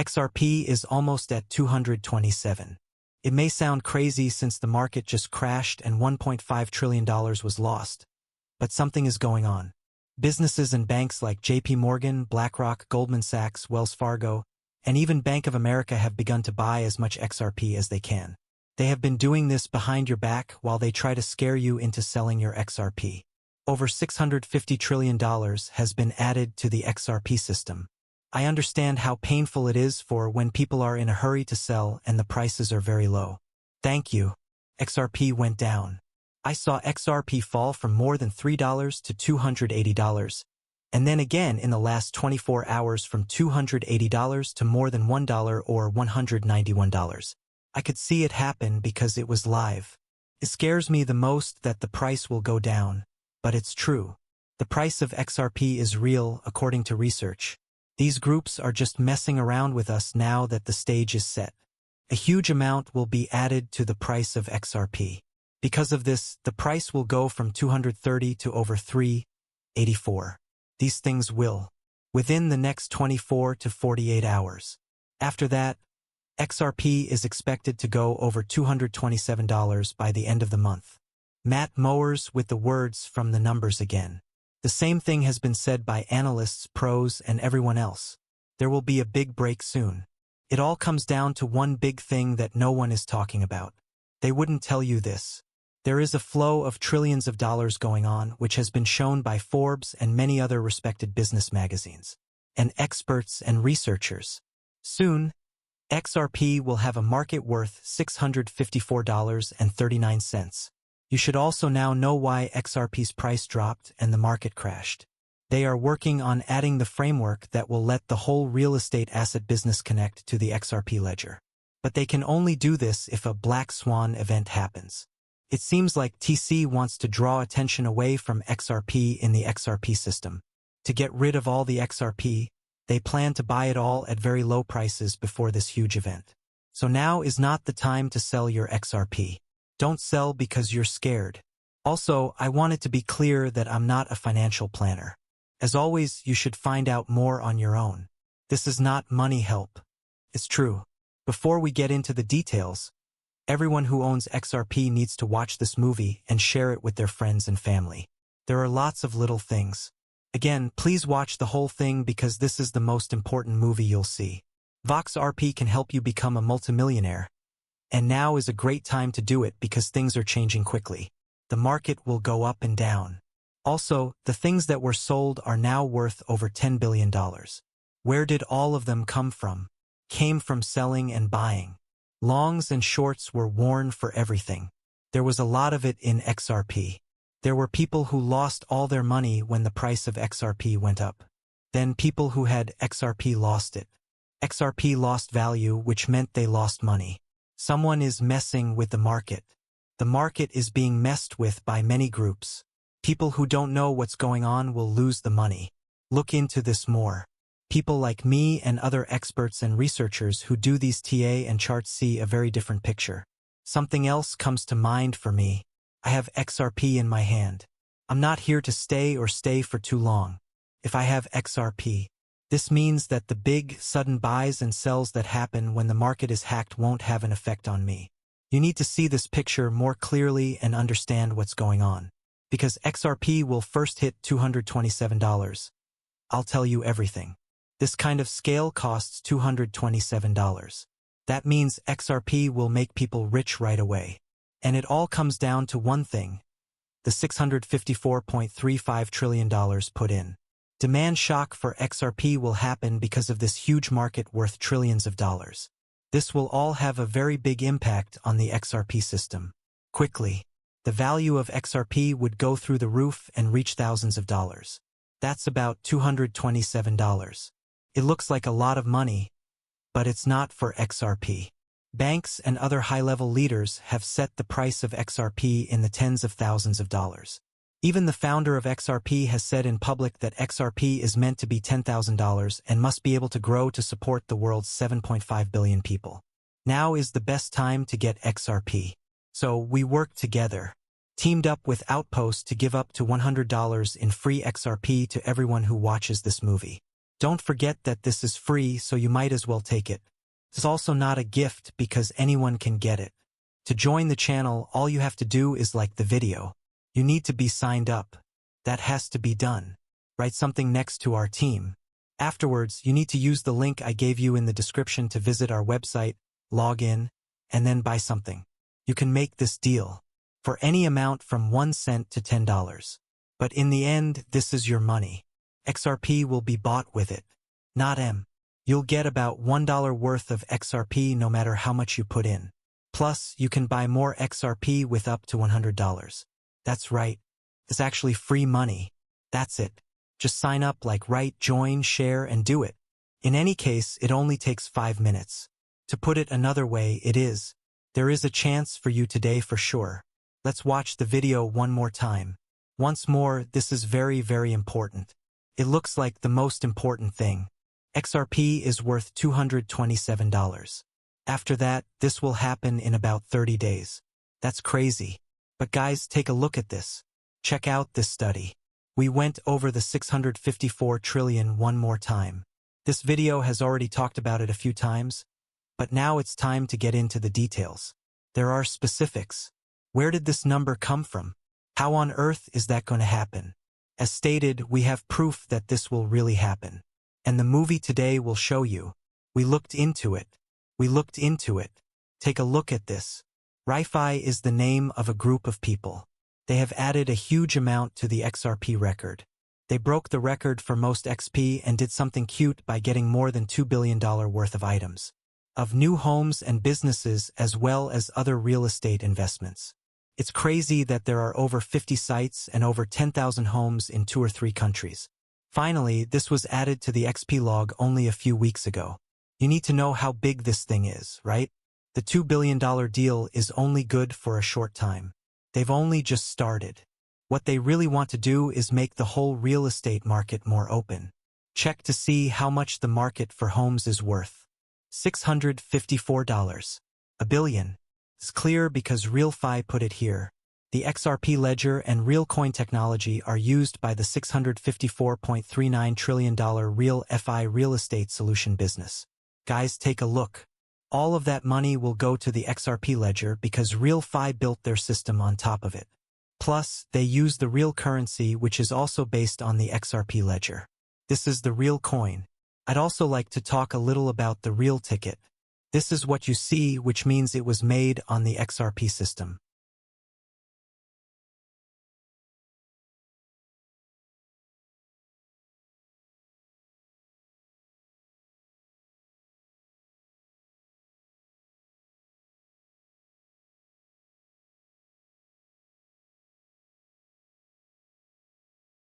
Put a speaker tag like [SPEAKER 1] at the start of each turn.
[SPEAKER 1] XRP is almost at 227. It may sound crazy since the market just crashed and $1.5 trillion was lost. But something is going on. Businesses and banks like JP Morgan, BlackRock, Goldman Sachs, Wells Fargo, and even Bank of America have begun to buy as much XRP as they can. They have been doing this behind your back while they try to scare you into selling your XRP. Over $650 trillion has been added to the XRP system. I understand how painful it is for when people are in a hurry to sell and the prices are very low. Thank you. XRP went down. I saw XRP fall from more than $3 to $280, and then again in the last 24 hours from $280 to more than $1 or $191. I could see it happen because it was live. It scares me the most that the price will go down, but it's true. The price of XRP is real according to research. These groups are just messing around with us now that the stage is set. A huge amount will be added to the price of XRP. Because of this, the price will go from 230 to over 384. These things will, within the next 24 to 48 hours. After that, XRP is expected to go over $227 by the end of the month. Matt Mowers with the words from the numbers again. The same thing has been said by analysts, pros, and everyone else. There will be a big break soon. It all comes down to one big thing that no one is talking about. They wouldn't tell you this. There is a flow of trillions of dollars going on, which has been shown by Forbes and many other respected business magazines, and experts and researchers. Soon, XRP will have a market worth $654.39. You should also now know why XRP's price dropped and the market crashed. They are working on adding the framework that will let the whole real estate asset business connect to the XRP ledger. But they can only do this if a black swan event happens. It seems like TC wants to draw attention away from XRP in the XRP system. To get rid of all the XRP, they plan to buy it all at very low prices before this huge event. So now is not the time to sell your XRP. Don't sell because you're scared. Also, I want it to be clear that I'm not a financial planner. As always, you should find out more on your own. This is not money help. It's true. Before we get into the details, everyone who owns XRP needs to watch this movie and share it with their friends and family. There are lots of little things. Again, please watch the whole thing because this is the most important movie you'll see. XRP can help you become a multimillionaire. And now is a great time to do it because things are changing quickly. The market will go up and down. Also, the things that were sold are now worth over $10 billion. Where did all of them come from? Came from selling and buying. Longs and shorts were worn for everything. There was a lot of it in XRP. There were people who lost all their money when the price of XRP went up. Then people who had XRP lost it. XRP lost value, which meant they lost money. Someone is messing with the market. The market is being messed with by many groups. People who don't know what's going on will lose the money. Look into this more. People like me and other experts and researchers who do these TA and charts see a very different picture. Something else comes to mind for me. I have XRP in my hand. I'm not here to stay for too long. If I have XRP, this means that the big, sudden buys and sells that happen when the market is hacked won't have an effect on me. You need to see this picture more clearly and understand what's going on. Because XRP will first hit $227. I'll tell you everything. This kind of scale costs $227. That means XRP will make people rich right away. And it all comes down to one thing. The $654.35 trillion put in. Demand shock for XRP will happen because of this huge market worth trillions of dollars. This will all have a very big impact on the XRP system. Quickly, the value of XRP would go through the roof and reach thousands of dollars. That's about $227. It looks like a lot of money, but it's not for XRP. Banks and other high-level leaders have set the price of XRP in the tens of thousands of dollars. Even the founder of XRP has said in public that XRP is meant to be $10,000 and must be able to grow to support the world's 7.5 billion people. Now is the best time to get XRP. So we worked together, teamed up with Outpost to give up to $100 in free XRP to everyone who watches this movie. Don't forget that this is free, so you might as well take it. It's also not a gift because anyone can get it. To join the channel, all you have to do is like the video. You need to be signed up. That has to be done. Write something next to our team. Afterwards, you need to use the link I gave you in the description to visit our website, log in, and then buy something. You can make this deal for any amount from 1 cent to $10. But in the end, this is your money. XRP will be bought with it, not M. You'll get about $1 worth of XRP no matter how much you put in. Plus, you can buy more XRP with up to $100. That's right. It's actually free money. That's it. Just sign up, like, write, join, share, and do it. In any case, it only takes 5 minutes. To put it another way, there is a chance for you today for sure. Let's watch the video one more time. Once more, this is very, very important. It looks like the most important thing. XRP is worth $227. After that, this will happen in about 30 days. That's crazy. But guys, take a look at this. Check out this study. We went over the 654 trillion one more time. This video has already talked about it a few times, but now it's time to get into the details. There are specifics. Where did this number come from? How on earth is that going to happen? As stated, we have proof that this will really happen. And the movie today will show you. We looked into it. Take a look at this. RiFi is the name of a group of people. They have added a huge amount to the XRP record. They broke the record for most XP and did something cute by getting more than $2 billion worth of items, of new homes and businesses as well as other real estate investments. It's crazy that there are over 50 sites and over 10,000 homes in 2 or 3 countries. Finally, this was added to the XP log only a few weeks ago. You need to know how big this thing is, right? The $2 billion deal is only good for a short time. They've only just started. What they really want to do is make the whole real estate market more open. Check to see how much the market for homes is worth. $654. A billion. It's clear because RealFi put it here. The XRP ledger and real coin technology are used by the $654.39 trillion RealFi real estate solution business. Guys, take a look. All of that money will go to the XRP ledger because RealFi built their system on top of it. Plus, they use the real currency, which is also based on the XRP ledger. This is the real coin. I'd also like to talk a little about the real ticket. This is what you see, which means it was made on the XRP system.